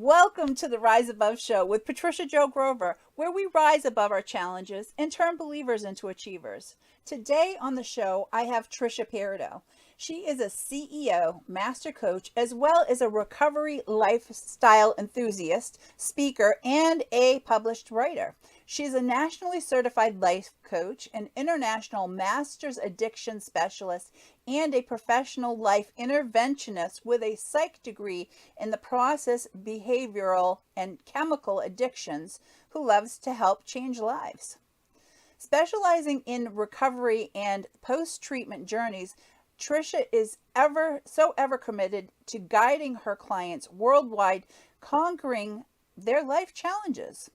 Welcome to the Rise Above Show with Patricia Jo Grover, where we rise above our challenges and turn believers into achievers. Today on the show, I have Tricia Parido. She is a CEO, master coach, as well as a recovery lifestyle enthusiast, speaker, and a published writer. She's a nationally certified life coach, an international master's addiction specialist, and a professional life interventionist with a psych degree in the process, behavioral, and chemical addictions who loves to help change lives. Specializing in recovery and post-treatment journeys, Tricia is ever committed to guiding her clients worldwide conquering their life challenges.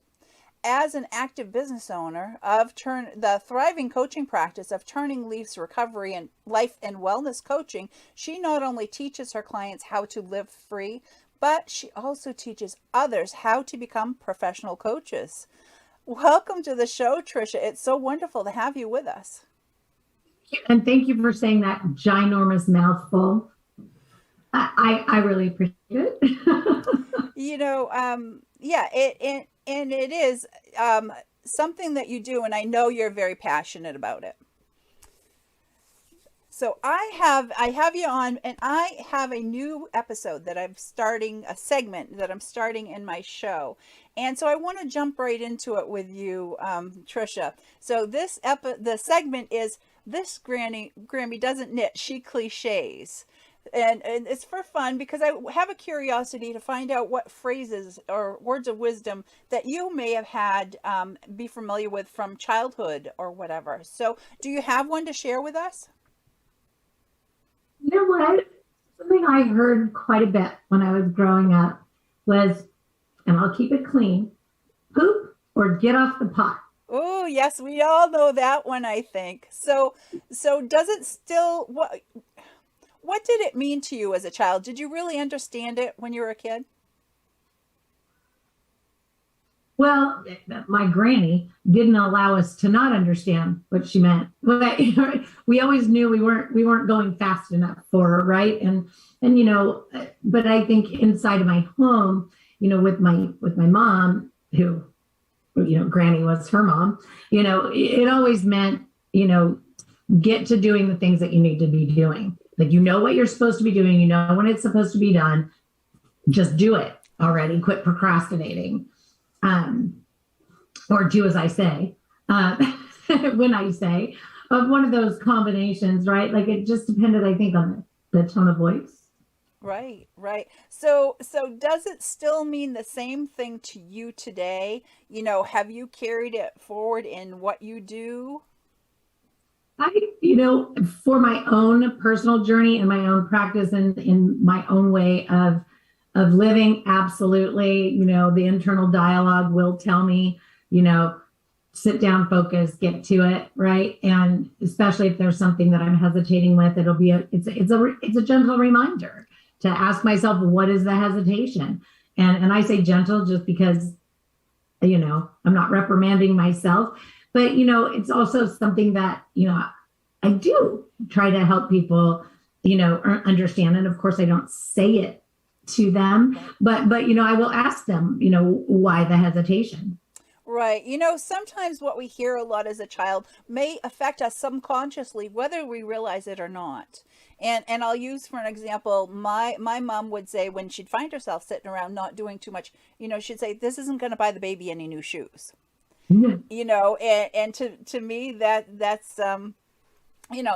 As an active business owner of the thriving coaching practice of Turning Leafs Recovery and Life and Wellness Coaching, she not only teaches her clients how to live free, but she also teaches others how to become professional coaches. Welcome to the show, Tricia. It's so wonderful to have you with us. And thank you for saying that ginormous mouthful. I really appreciate it. It is something that you do, and I know you're very passionate about it. So I have you on, and I have a new episode that I'm starting, a segment that I'm starting in my show. And so I want to jump right into it with you, Tricia. So the segment is This Grammy Doesn't Knit, She Cliches. And it's for fun because I have a curiosity to find out what phrases or words of wisdom that you may have had be familiar with from childhood or whatever. So do you have one to share with us? You know what? Something I heard quite a bit when I was growing up was, and I'll keep it clean, poop or get off the pot. Oh, yes, we all know that one, I think. So does it still, what did it mean to you as a child? Did you really understand it when you were a kid? Well, my granny didn't allow us to not understand what she meant. But we always knew we weren't going fast enough for her, right? And but I think inside of my home, with my mom, who, granny was her mom, it always meant, get to doing the things that you need to be doing. Like, what you're supposed to be doing, when it's supposed to be done, just do it already. Quit procrastinating. Or do as I say, when I say, of one of those combinations, right? Like, it just depended, I think, on the tone of voice. Right. So does it still mean the same thing to you today? Have you carried it forward in what you do? For my own personal journey and my own practice and in my own way of living, absolutely, the internal dialogue will tell me, sit down, focus, get to it, right? And especially if there's something that I'm hesitating with, it's a gentle reminder to ask myself, what is the hesitation? And I say gentle just because, I'm not reprimanding myself, but it's also something that, I do try to help people, understand. And of course I don't say it to them, but I will ask them, why the hesitation. Right. Sometimes what we hear a lot as a child may affect us subconsciously, whether we realize it or not. And I'll use for an example, my mom would say when she'd find herself sitting around not doing too much, she'd say, this isn't going to buy the baby any new shoes. Mm-hmm. And to me that's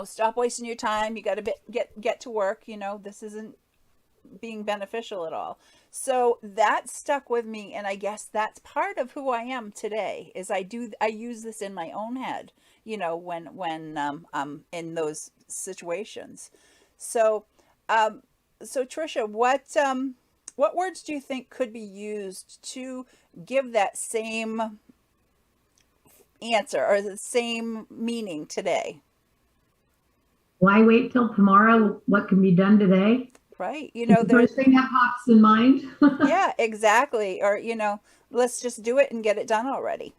stop wasting your time. You got to get to work. This isn't being beneficial at all. So that stuck with me, and I guess that's part of who I am today. Is I use this in my own head, when I'm in those situations. So Tricia, what words do you think could be used to give that same answer or the same meaning today? Why wait till tomorrow? What can be done today? Right. The first thing that pops in mind. Yeah, exactly. Or, let's just do it and get it done already,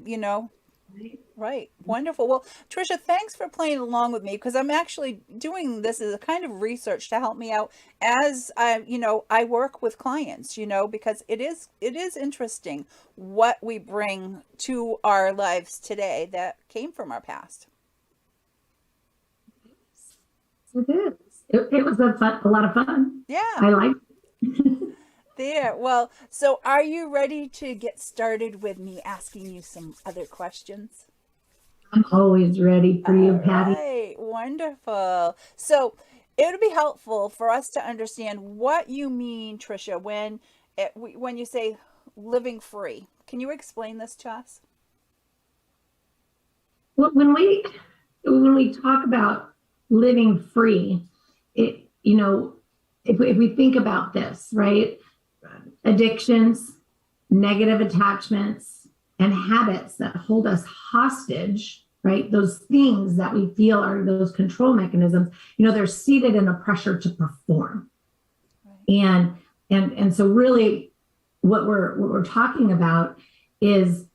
Right. Wonderful. Well, Tricia, thanks for playing along with me because I'm actually doing this as a kind of research to help me out as I work with clients, because it is interesting what we bring to our lives today that came from our past. It is. It was a lot of fun. Yeah. I like. There. Well, so are you ready to get started with me asking you some other questions? I'm always ready for you, All Patty. right, wonderful. So it would be helpful for us to understand what you mean, Tricia, when you say living free. Can you explain this to us? Well, when we talk about living free, it if we think about this, right? Addictions, negative attachments, and habits that hold us hostage, right? Those things that we feel are those control mechanisms, they're seated in a pressure to perform. Right. And so really what we're talking about is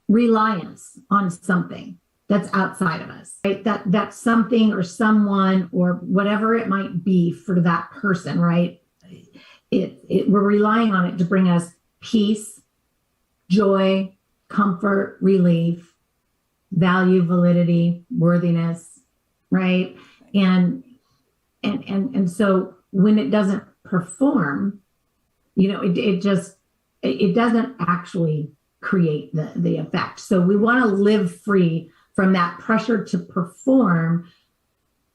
reliance on something that's outside of us, right? That's something or someone or whatever it might be for that person, right? We're relying on it to bring us peace, joy, comfort, relief, value, validity, worthiness, right? And so when it doesn't perform, it doesn't actually create the effect. So we want to live free from that pressure to perform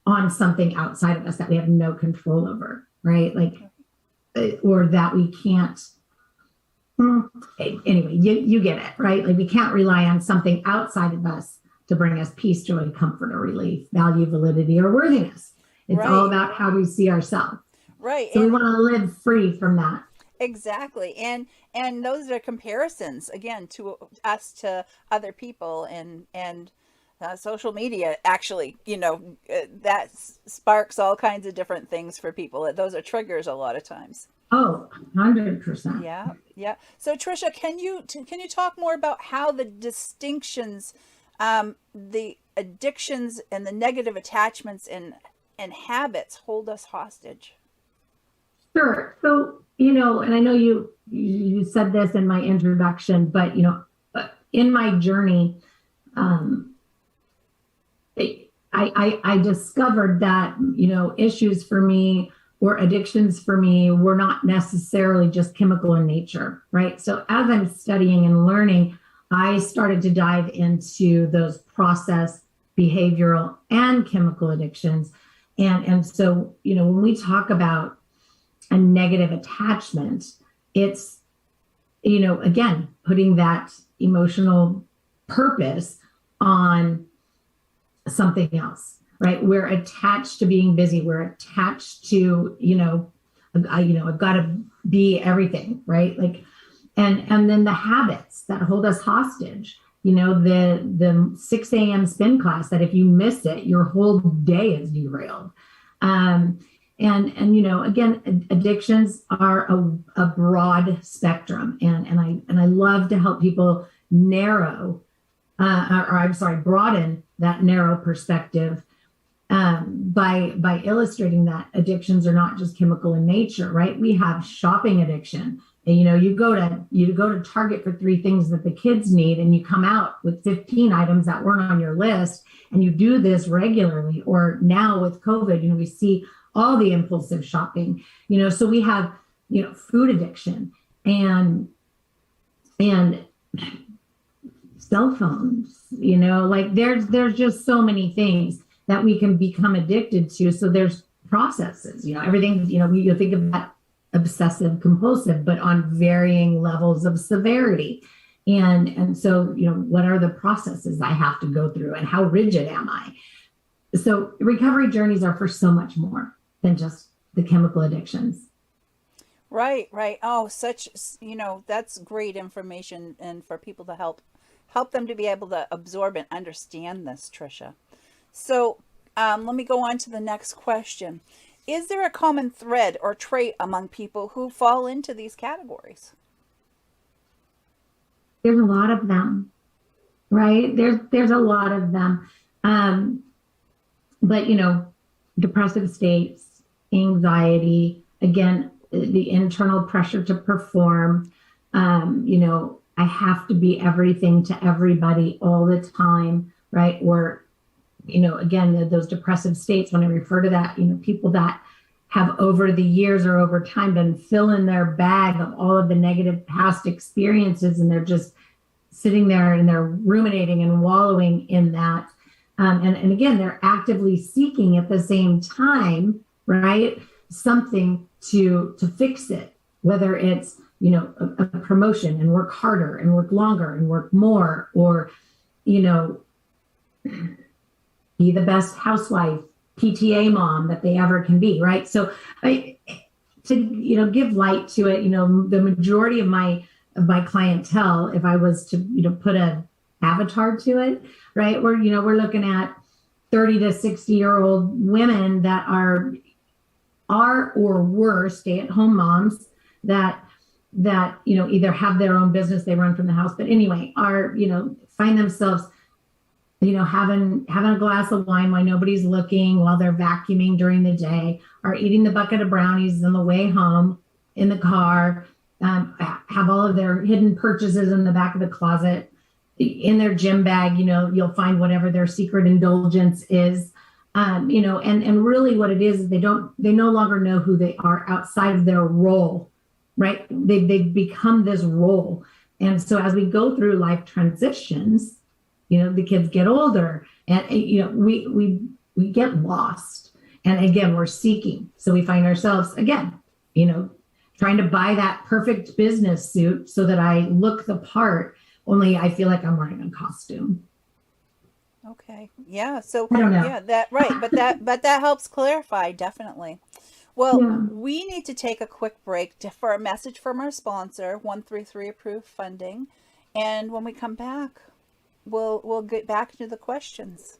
on something outside of us that we have no control over, right? Or that we can't. Anyway, you get it, right? Like we can't rely on something outside of us to bring us peace, joy, comfort, or relief, value, validity, or worthiness. It's all about how we see ourselves. Right. So we want to live free from that. Exactly. And those are comparisons again to us to other people and social media actually, that sparks all kinds of different things for people. Those are triggers a lot of times. Oh, 100%. Yeah, yeah. So Tricia, can you talk more about how the distinctions, the addictions and the negative attachments and habits hold us hostage? Sure. So, and I know you said this in my introduction, but in my journey, um, I discovered that issues for me or addictions for me were not necessarily just chemical in nature, right? So as I'm studying and learning, I started to dive into those process, behavioral, and chemical addictions. And so, when we talk about a negative attachment, it's, again, putting that emotional purpose on something else, right? We're attached to being busy. We're attached to, I've got to be everything, right? And then the habits that hold us hostage, the 6 a.m. spin class that if you miss it, your whole day is derailed. And again, addictions are a broad spectrum, and I love to help people broaden that narrow perspective by illustrating that addictions are not just chemical in nature, right? We have shopping addiction. And, you go to Target for 3 things that the kids need, and you come out with 15 items that weren't on your list, and you do this regularly. Or now with COVID, we see all the impulsive shopping, so we have, food addiction and cell phones, there's just so many things that we can become addicted to. So there's processes, everything, you think of that obsessive compulsive, but on varying levels of severity. And so, what are the processes I have to go through and how rigid am I? So recovery journeys are for so much more than just the chemical addictions. Right, right. Oh, that's great information and for people to help them to be able to absorb and understand this, Tricia. So, let me go on to the next question. Is there a common thread or trait among people who fall into these categories? There's a lot of them. right? There's a lot of them. But depressive states, anxiety, again, the internal pressure to perform, I have to be everything to everybody all the time, right? Or, again, those depressive states, when I refer to that, people that have over the years or over time been filling their bag of all of the negative past experiences, and they're just sitting there and they're ruminating and wallowing in that. And again, they're actively seeking at the same time, right, something to fix it, whether it's, a promotion and work harder and work longer and work more, or, be the best housewife, PTA mom that they ever can be, right? So to give light to it, the majority of my clientele, if I was to, put a avatar to it, right? We're looking at 30 to 60-year-old women that are or were stay-at-home moms that either have their own business, they run from the house, but anyway, are, find themselves, having a glass of wine while nobody's looking, while they're vacuuming during the day, are eating the bucket of brownies on the way home in the car, have all of their hidden purchases in the back of the closet. In their gym bag, you'll find whatever their secret indulgence is, and really what it is they no longer know who they are outside of their role, right? They've become this role. And so as we go through life transitions, the kids get older, and we get lost. And again, we're seeking. So we find ourselves again, trying to buy that perfect business suit so that I look the part, only I feel like I'm wearing a costume. Okay. Yeah. So I don't know. yeah, that right. But that helps clarify, definitely. Well, we need to take a quick break for a message from our sponsor, 133 Approved Funding. And when we come back, we'll get back into the questions.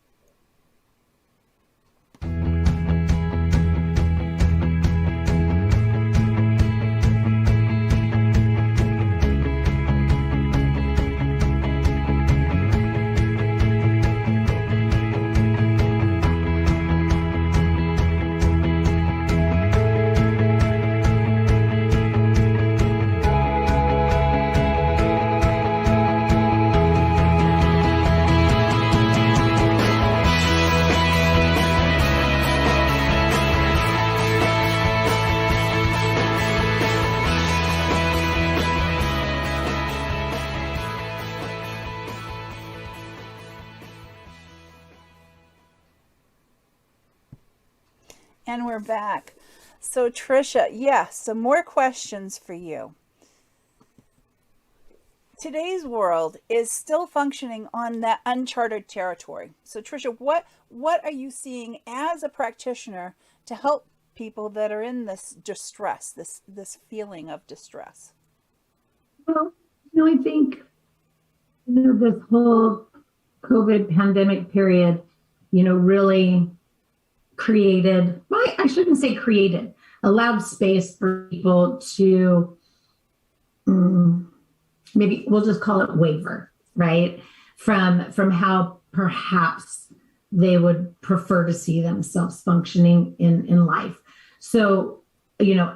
And we're back. So Tricia, some more questions for you. Today's world is still functioning on that uncharted territory. So Tricia, what are you seeing as a practitioner to help people that are in this distress, this feeling of distress? Well, I think, this whole COVID pandemic period, really created, well, I shouldn't say created, allowed space for people to maybe we'll just call it waver, right? From how perhaps they would prefer to see themselves functioning in life. So,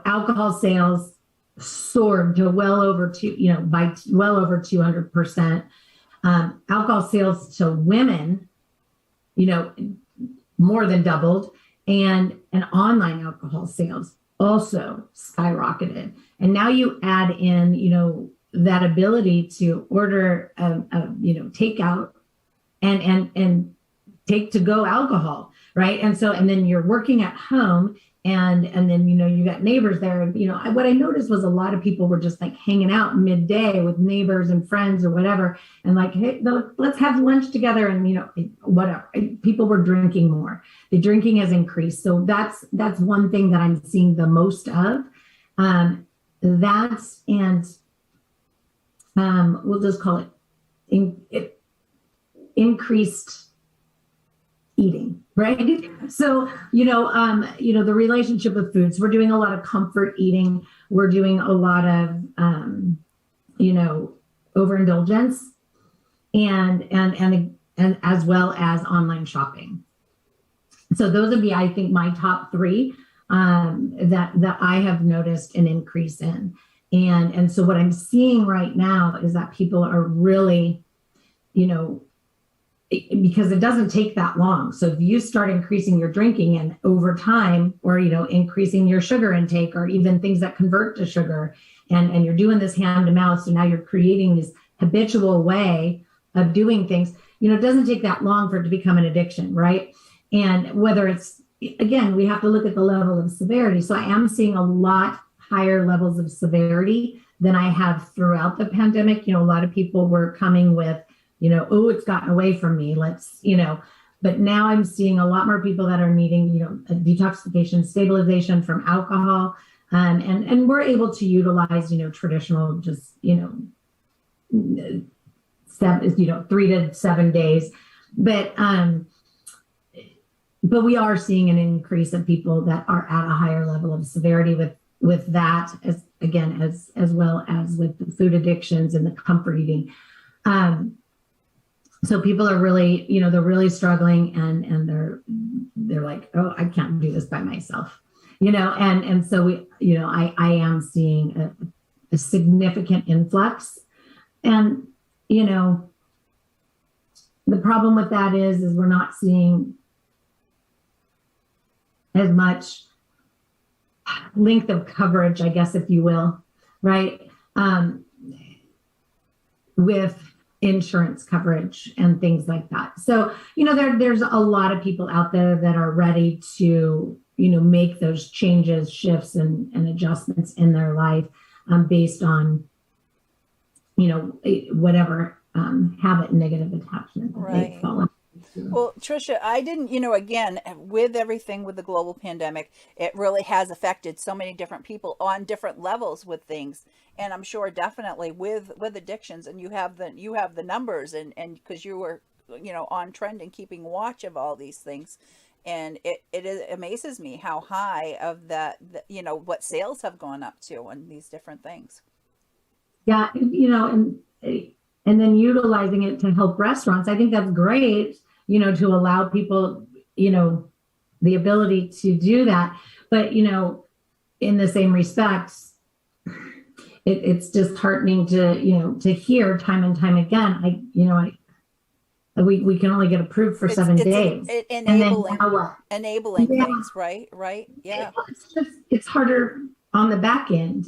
alcohol sales soared to well over 200%. Alcohol sales to women, more than doubled, and online alcohol sales also skyrocketed. And now you add in, that ability to order, takeout and take to go alcohol, right? And then you're working at home, and then you got neighbors there. And what I noticed was a lot of people were just like hanging out midday with neighbors and friends or whatever, and like, hey, let's have lunch together, and whatever. People were drinking more. The drinking has increased, so that's one thing that I'm seeing the most of. That's and we'll just call it increased eating, right? So, the relationship with foods, we're doing a lot of comfort eating. We're doing a lot of, overindulgence. and as well as online shopping. So those would be, I think, my top three that I have noticed an increase in. And so what I'm seeing right now is that people are really, because it doesn't take that long. So if you start increasing your drinking and over time, or, increasing your sugar intake, or even things that convert to sugar, and you're doing this hand to mouth. So now you're creating this habitual way of doing things. It doesn't take that long for it to become an addiction, right? And whether it's, again, we have to look at the level of severity. So I am seeing a lot higher levels of severity than I have throughout the pandemic. A lot of people were coming with, oh, it's gotten away from me. But now I'm seeing a lot more people that are needing, a detoxification, stabilization from alcohol. And we're able to utilize, traditional, just, 3 to 7 days. But we are seeing an increase of people that are at a higher level of severity with that, as well as with the food addictions and the comfort eating. So people are really, they're really struggling, and they're like, oh, I can't do this by myself, and so I am seeing a significant influx. And, the problem with that is we're not seeing as much length of coverage, I guess, if you will, right? With insurance coverage and things like that. So, there's a lot of people out there that are ready to, make those changes, shifts, and adjustments in their life based on, whatever habit and negative attachment that they fall into. Well, Tricia, I didn't, again, with everything with the global pandemic, it really has affected so many different people on different levels with things. And I'm sure definitely with addictions, and you have the numbers, and because you were, on trend and keeping watch of all these things. And it amazes me how high of that, what sales have gone up to and these different things. Yeah, and then utilizing it to help restaurants. I think that's great, to allow people, the ability to do that. But, in the same respects, it's disheartening to hear time and time again, we can only get approved for 7 days. Enabling Yeah. things, right? Yeah. It's harder on the back end.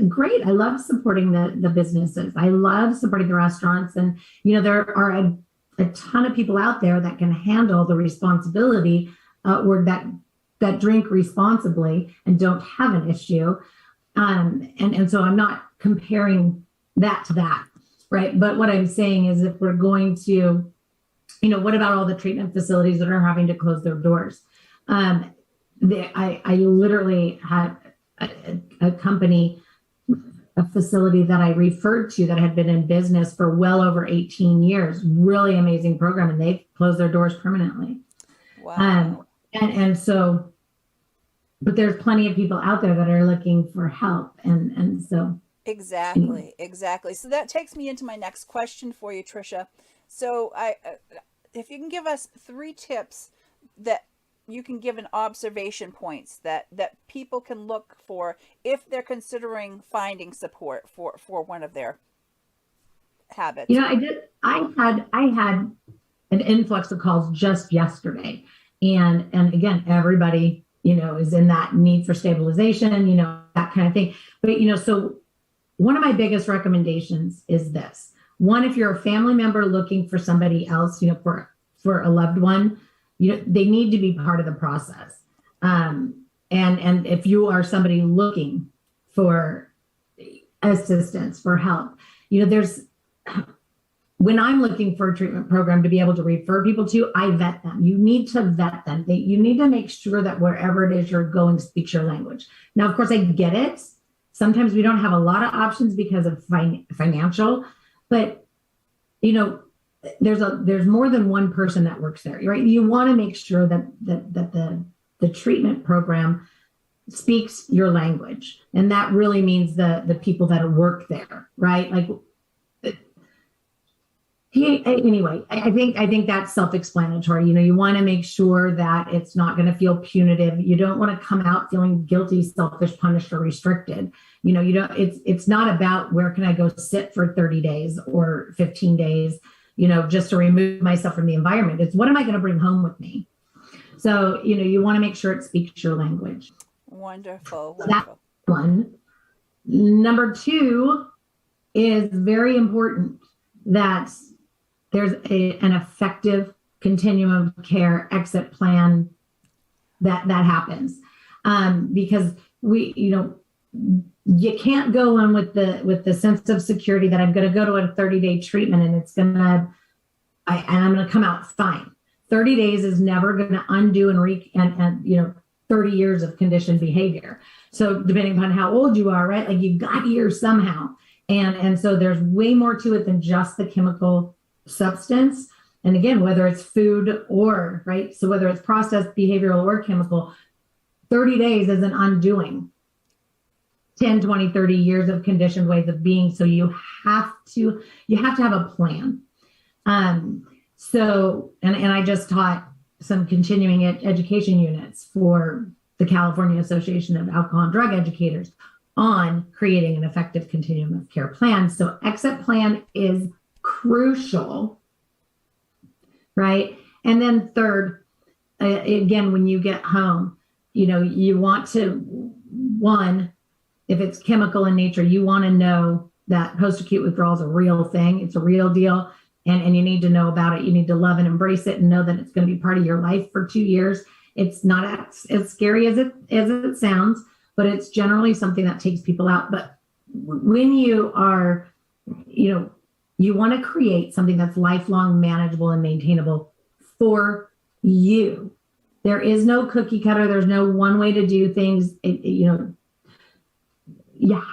Great. I love supporting the businesses. I love supporting the restaurants. And, there are a ton of people out there that can handle the responsibility or that drink responsibly and don't have an issue. And so I'm not comparing that to that, right? But what I'm saying is, if we're going to, what about all the treatment facilities that are having to close their doors? I literally had a company, a facility that I referred to that had been in business for well over 18 years, really amazing program, and they've closed their doors permanently. Wow. And so, but there's plenty of people out there that are looking for help. And so. Exactly. So that takes me into my next question for you, Tricia. So if you can give us 3 tips that you can give in observation points that people can look for if they're considering finding support for one of their habits. I had an influx of calls just yesterday, and again, everybody, is in that need for stabilization, that kind of thing. But, so one of my biggest recommendations is this. One, if you're a family member looking for somebody else, for a loved one, they need to be part of the process. And if you are somebody looking for assistance, for help, when I'm looking for a treatment program to be able to refer people to, I vet them. You need to vet them. You need to make sure that wherever it is you're going speaks your language. Now, of course, I get it. Sometimes we don't have a lot of options because of financial, but, there's more than one person that works there, right? You want to make sure that the treatment program speaks your language. And that really means the people that work there, right? Like, Anyway, I think that's self-explanatory. You want to make sure that it's not going to feel punitive. You don't want to come out feeling guilty, selfish, punished, or restricted. You don't. It's not about where can I go sit for 30 days or 15 days. Just to remove myself from the environment. It's what am I going to bring home with me? So you want to make sure it speaks your language. Wonderful, So that's wonderful. one. Number two is very important that there's an effective continuum of care exit plan that happens, because you can't go in with the sense of security that I'm going to go to a 30-day treatment and I'm going to come out fine. 30 days is never going to undo and 30 years of conditioned behavior. So depending upon how old you are, right? Like you got here somehow. And so there's way more to it than just the chemical substance. And again, whether it's food or, right? So whether it's processed, behavioral, or chemical, 30 days is an undoing 10, 20, 30 years of conditioned ways of being. So you have to have a plan. So I just taught some continuing education units for the California Association of Alcohol and Drug Educators on creating an effective continuum of care plan. So exit plan is crucial, right? And then third, again, when you get home, you want to, one, if it's chemical in nature, you want to know that post-acute withdrawal is a real thing. It's a real deal. And you need to know about it. You need to love and embrace it and know that it's going to be part of your life for 2 years. It's not as scary as it sounds, but it's generally something that takes people out. But when you are, you want to create something that's lifelong, manageable, and maintainable for you. There is no cookie cutter. There's no one way to do things. You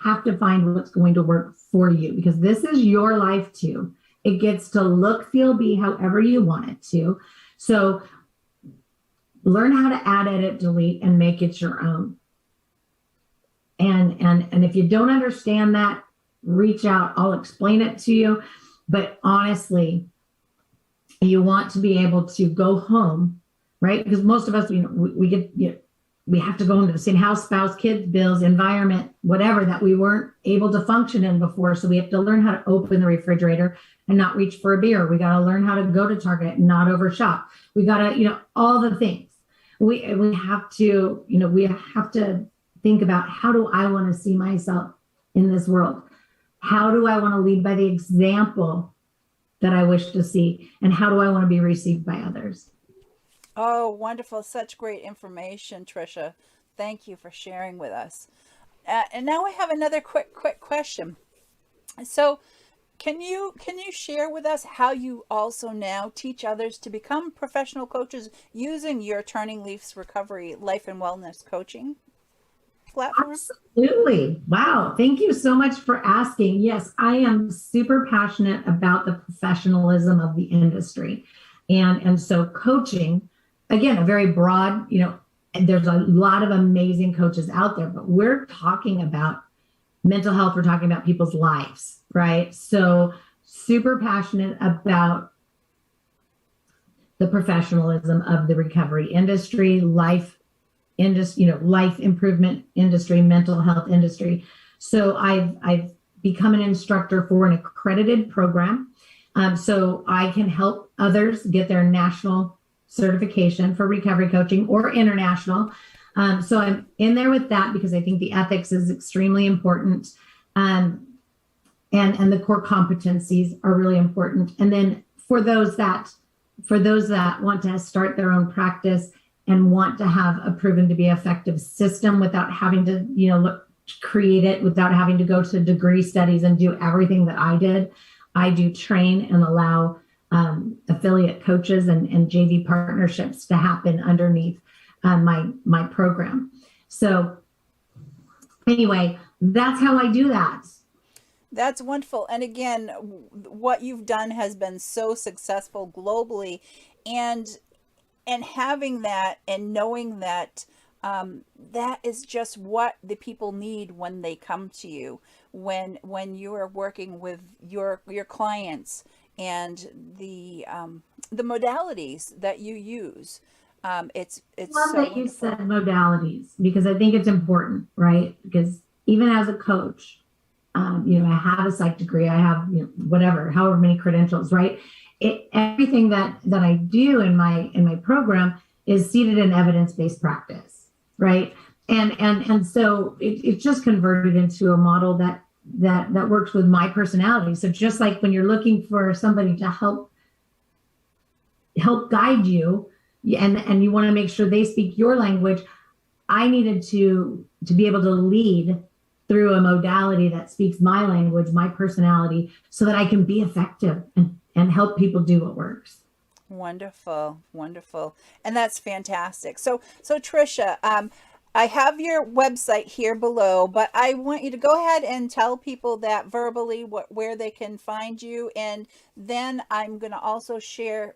have to find what's going to work for you, because this is your life too. It gets to look, feel, be however you want it to. So learn how to add, edit, delete, and make it your own. And if you don't understand that, reach out. I'll explain it to you. But honestly, you want to be able to go home, right? Because most of us, we have to go into the same house, spouse, kids, bills, environment, whatever that we weren't able to function in before. So we have to learn how to open the refrigerator and not reach for a beer. We got to learn how to go to Target and not overshop. We got to, all the things. We have to think about, how do I want to see myself in this world? How do I want to lead by the example that I wish to see? And how do I want to be received by others? Oh, wonderful. Such great information, Tricia. Thank you for sharing with us. And now I have another quick question. So can you share with us how you also now teach others to become professional coaches using your Turning Leafs Recovery Life and Wellness Coaching platform? Absolutely. Wow. Thank you so much for asking. Yes, I am super passionate about the professionalism of the industry. And so coaching, again, a very broad, and there's a lot of amazing coaches out there, but we're talking about mental health. We're talking about people's lives, right? So super passionate about the professionalism of the recovery industry, life improvement industry, mental health industry. So I've become an instructor for an accredited program. So I can help others get their national certification for recovery coaching, or international. So I'm in there with that because I think the ethics is extremely important. And the core competencies are really important. And then for those that want to start their own practice and want to have a proven to be effective system without having to, create it, without having to go to degree studies and do everything that I did, I do train and allow affiliate coaches and JV partnerships to happen underneath my program. So anyway, that's how I do that. That's wonderful. And again, what you've done has been so successful globally, and having that and knowing that that is just what the people need when they come to you, when you are working with your clients, and the modalities that you use. It's Love so that you wonderful. said modalities because I think it's important, right? Because even as a coach, I have a psych degree, I have, whatever, however many credentials, right? Everything that I do in my program is seated in evidence-based practice, right? And so it's just converted into a model that works with my personality. So just like when you're looking for somebody to help guide you, and you want to make sure they speak your language, I needed to be able to lead through a modality that speaks my language, my personality, so that I can be effective and help people do what works. Wonderful, wonderful, and that's fantastic. So Tricia, I have your website here below, but I want you to go ahead and tell people that verbally where they can find you, and then I'm going to also share,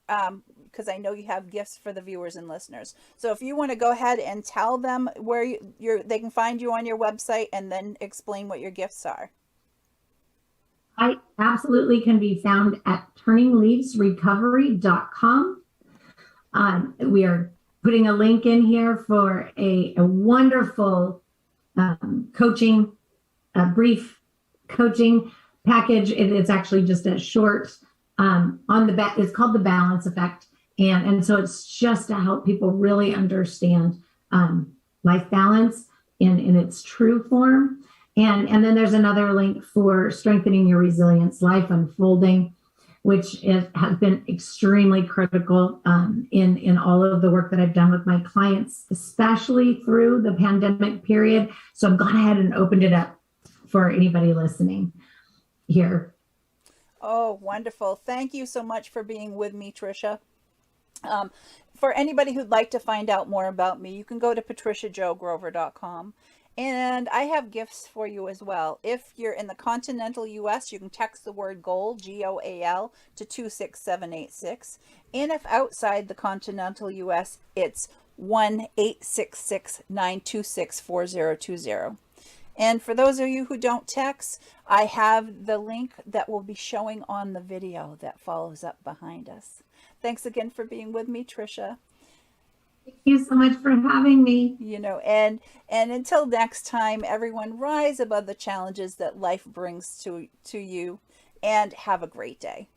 because I know you have gifts for the viewers and listeners. So if you want to go ahead and tell them where they can find you on your website, and then explain what your gifts are. I absolutely can be found at turningleavesrecovery.com. We are putting a link in here for a wonderful coaching, a brief coaching package. It's actually just a short on the back. It's called the Balance Effect. And so it's just to help people really understand life balance in its true form. And then there's another link for strengthening your resilience, life unfolding, which has been extremely critical in all of the work that I've done with my clients, especially through the pandemic period. So I've gone ahead and opened it up for anybody listening here. Oh, wonderful. Thank you so much for being with me, Tricia. For anybody who'd like to find out more about me, you can go to patriciajogrover.com. And I have gifts for you as well. If you're in the continental US, you can text the word GOAL, GOAL, to 26786. And if outside the continental US, it's 1-866-926-4020. And for those of you who don't text, I have the link that will be showing on the video that follows up behind us. Thanks again for being with me, Tricia. Thank you so much for having me. And until next time, everyone, rise above the challenges that life brings to you, and have a great day.